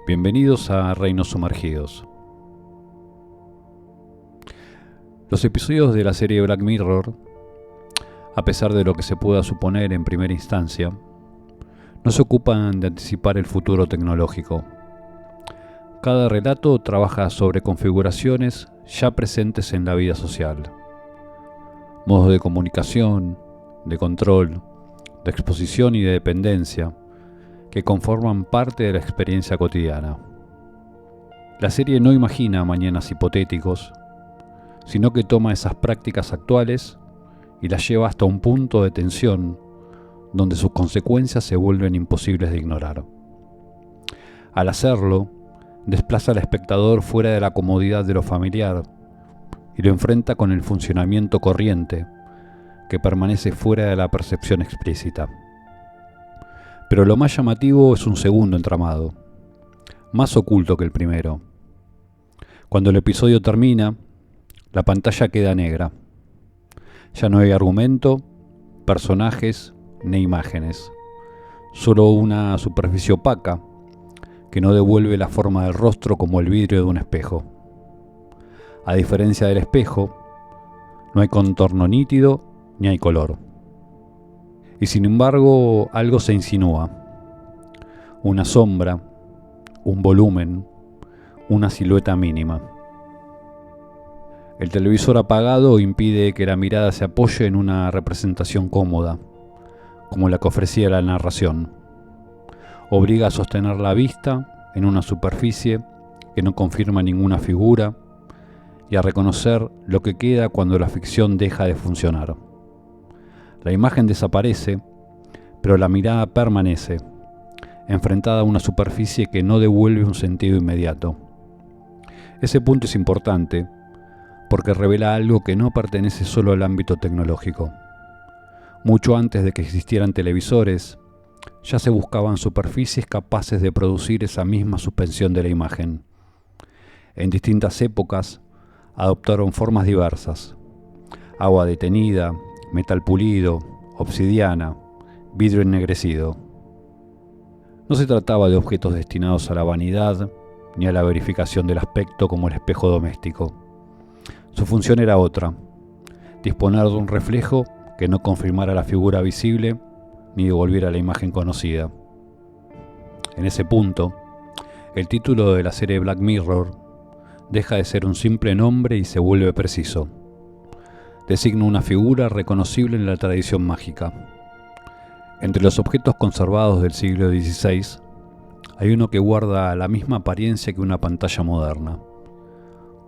Bienvenidos a Reinos Sumergidos. Los episodios de la serie Black Mirror, a pesar de lo que se pueda suponer en primera instancia, no se ocupan de anticipar el futuro tecnológico. Cada relato trabaja sobre configuraciones ya presentes en la vida social, modos de comunicación, de control, de exposición y de dependencia, que conforman parte de la experiencia cotidiana. La serie no imagina mañanas hipotéticos, sino que toma esas prácticas actuales y las lleva hasta un punto de tensión donde sus consecuencias se vuelven imposibles de ignorar. Al hacerlo, desplaza al espectador fuera de la comodidad de lo familiar y lo enfrenta con el funcionamiento corriente que permanece fuera de la percepción explícita. Pero lo más llamativo es un segundo entramado, más oculto que el primero. Cuando el episodio termina, la pantalla queda negra. Ya no hay argumento, personajes ni imágenes, solo una superficie opaca que no devuelve la forma del rostro como el vidrio de un espejo. A diferencia del espejo, no hay contorno nítido ni hay color. Y sin embargo, algo se insinúa. Una sombra, un volumen, una silueta mínima. El televisor apagado impide que la mirada se apoye en una representación cómoda, como la que ofrecía la narración. Obliga a sostener la vista en una superficie que no confirma ninguna figura y a reconocer lo que queda cuando la ficción deja de funcionar. La imagen desaparece, pero la mirada permanece, enfrentada a una superficie que no devuelve un sentido inmediato. Ese punto es importante porque revela algo que no pertenece solo al ámbito tecnológico. Mucho antes de que existieran televisores, ya se buscaban superficies capaces de producir esa misma suspensión de la imagen. En distintas épocas adoptaron formas diversas: agua detenida, metal pulido, obsidiana, vidrio ennegrecido. No se trataba de objetos destinados a la vanidad ni a la verificación del aspecto como el espejo doméstico. Su función era otra: disponer de un reflejo que no confirmara la figura visible ni devolviera la imagen conocida. En ese punto, el título de la serie Black Mirror deja de ser un simple nombre y se vuelve preciso. Designa una figura reconocible en la tradición mágica. Entre los objetos conservados del siglo XVI, hay uno que guarda la misma apariencia que una pantalla moderna.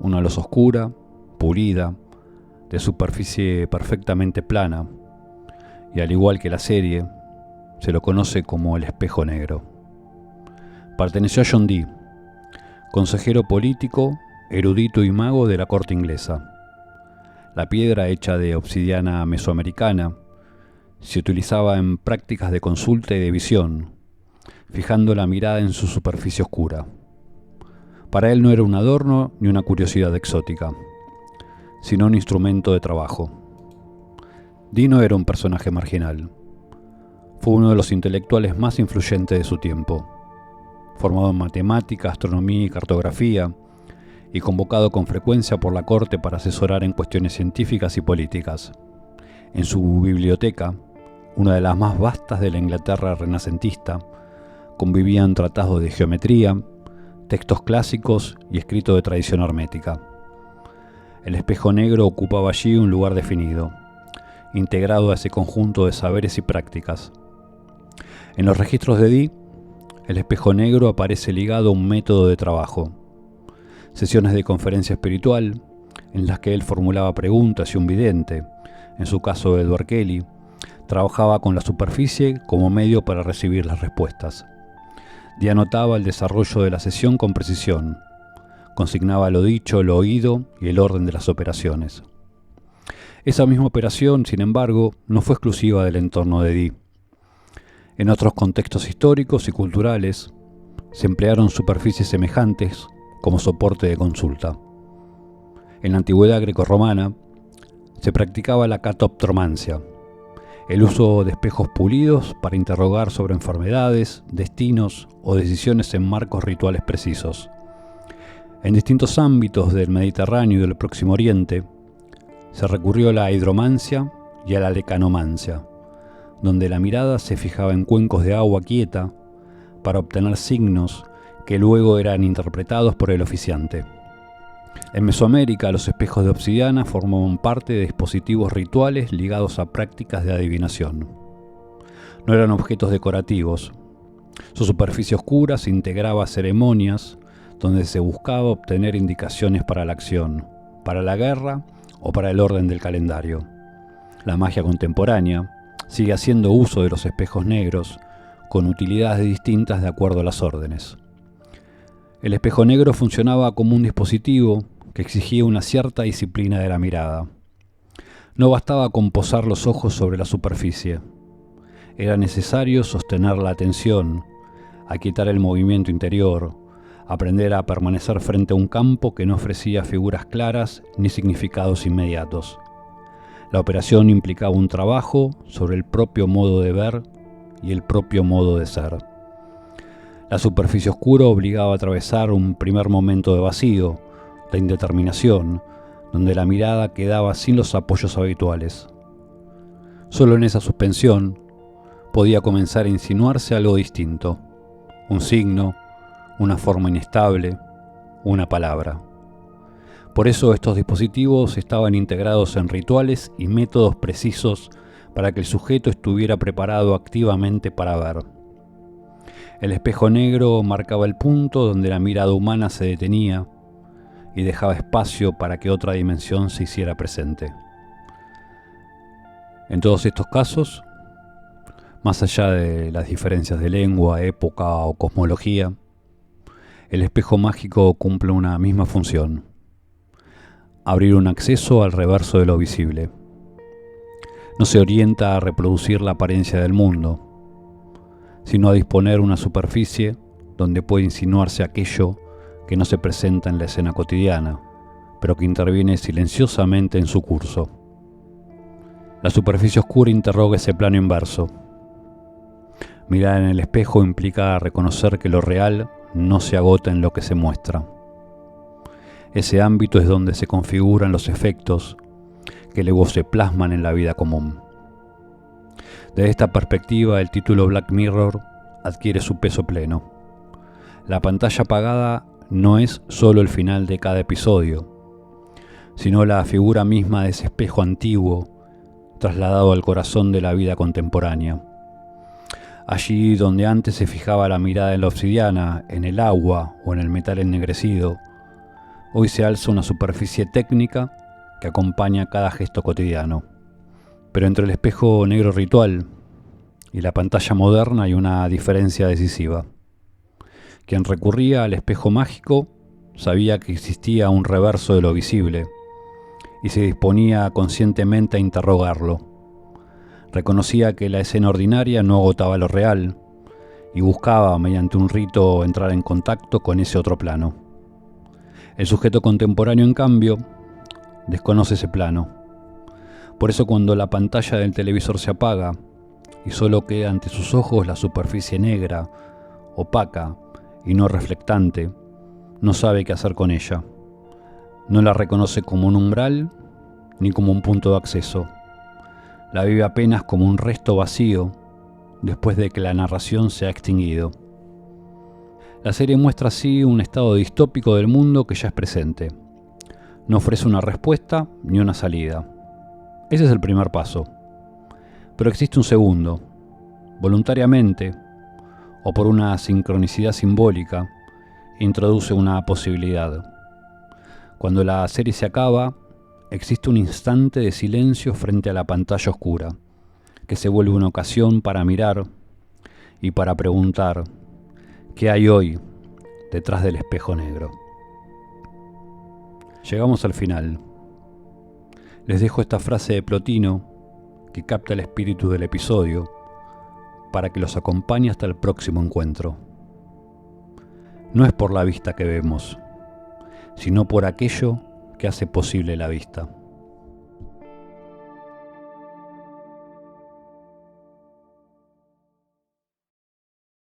Una luz oscura, pulida, de superficie perfectamente plana, y al igual que la serie, se lo conoce como el espejo negro. Perteneció a John Dee, consejero político, erudito y mago de la corte inglesa. La piedra, hecha de obsidiana mesoamericana, se utilizaba en prácticas de consulta y de visión, fijando la mirada en su superficie oscura. Para él no era un adorno ni una curiosidad exótica, sino un instrumento de trabajo. Dee no era un personaje marginal. Fue uno de los intelectuales más influyentes de su tiempo, formado en matemática, astronomía y cartografía, y convocado con frecuencia por la corte para asesorar en cuestiones científicas y políticas. En su biblioteca, una de las más vastas de la Inglaterra renacentista, convivían tratados de geometría, textos clásicos y escritos de tradición hermética. El espejo negro ocupaba allí un lugar definido, integrado a ese conjunto de saberes y prácticas. En los registros de Dee, el espejo negro aparece ligado a un método de trabajo. Sesiones de conferencia espiritual, en las que él formulaba preguntas y un vidente, en su caso Edward Kelly, trabajaba con la superficie como medio para recibir las respuestas. Dee anotaba el desarrollo de la sesión con precisión, consignaba lo dicho, lo oído y el orden de las operaciones. Esa misma operación, sin embargo, no fue exclusiva del entorno de Dee. En otros contextos históricos y culturales, se emplearon superficies semejantes como soporte de consulta. En la antigüedad grecorromana se practicaba la catoptromancia, el uso de espejos pulidos para interrogar sobre enfermedades, destinos o decisiones en marcos rituales precisos. En distintos ámbitos del Mediterráneo y del Próximo Oriente se recurrió a la hidromancia y a la lecanomancia, donde la mirada se fijaba en cuencos de agua quieta para obtener signos que luego eran interpretados por el oficiante. En Mesoamérica, los espejos de obsidiana formaban parte de dispositivos rituales ligados a prácticas de adivinación. No eran objetos decorativos. Su superficie oscura se integraba a ceremonias donde se buscaba obtener indicaciones para la acción, para la guerra o para el orden del calendario. La magia contemporánea sigue haciendo uso de los espejos negros con utilidades distintas de acuerdo a las órdenes. El espejo negro funcionaba como un dispositivo que exigía una cierta disciplina de la mirada. No bastaba con posar los ojos sobre la superficie. Era necesario sostener la atención, aquietar el movimiento interior, aprender a permanecer frente a un campo que no ofrecía figuras claras ni significados inmediatos. La operación implicaba un trabajo sobre el propio modo de ver y el propio modo de ser. La superficie oscura obligaba a atravesar un primer momento de vacío, de indeterminación, donde la mirada quedaba sin los apoyos habituales. Solo en esa suspensión podía comenzar a insinuarse algo distinto, un signo, una forma inestable, una palabra. Por eso estos dispositivos estaban integrados en rituales y métodos precisos para que el sujeto estuviera preparado activamente para ver. El espejo negro marcaba el punto donde la mirada humana se detenía y dejaba espacio para que otra dimensión se hiciera presente. En todos estos casos, más allá de las diferencias de lengua, época o cosmología, el espejo mágico cumple una misma función: abrir un acceso al reverso de lo visible. No se orienta a reproducir la apariencia del mundo, sino a disponer una superficie donde puede insinuarse aquello que no se presenta en la escena cotidiana, pero que interviene silenciosamente en su curso. La superficie oscura interroga ese plano inverso. Mirar en el espejo implica reconocer que lo real no se agota en lo que se muestra. Ese ámbito es donde se configuran los efectos que luego se plasman en la vida común. Desde esta perspectiva, el título Black Mirror adquiere su peso pleno. La pantalla apagada no es solo el final de cada episodio, sino la figura misma de ese espejo antiguo trasladado al corazón de la vida contemporánea. Allí donde antes se fijaba la mirada en la obsidiana, en el agua o en el metal ennegrecido, hoy se alza una superficie técnica que acompaña cada gesto cotidiano. Pero entre el espejo negro ritual y la pantalla moderna hay una diferencia decisiva. Quien recurría al espejo mágico sabía que existía un reverso de lo visible y se disponía conscientemente a interrogarlo. Reconocía que la escena ordinaria no agotaba lo real y buscaba, mediante un rito, entrar en contacto con ese otro plano. El sujeto contemporáneo, en cambio, desconoce ese plano. Por eso cuando la pantalla del televisor se apaga y solo queda ante sus ojos la superficie negra, opaca y no reflectante, no sabe qué hacer con ella. No la reconoce como un umbral ni como un punto de acceso. La vive apenas como un resto vacío después de que la narración se ha extinguido. La serie muestra así un estado distópico del mundo que ya es presente. No ofrece una respuesta ni una salida. Ese es el primer paso. Pero existe un segundo. Voluntariamente, o por una sincronicidad simbólica, introduce una posibilidad. Cuando la serie se acaba, existe un instante de silencio frente a la pantalla oscura, que se vuelve una ocasión para mirar y para preguntar ¿qué hay hoy detrás del espejo negro? Llegamos al final. Les dejo esta frase de Plotino que capta el espíritu del episodio para que los acompañe hasta el próximo encuentro. No es por la vista que vemos, sino por aquello que hace posible la vista.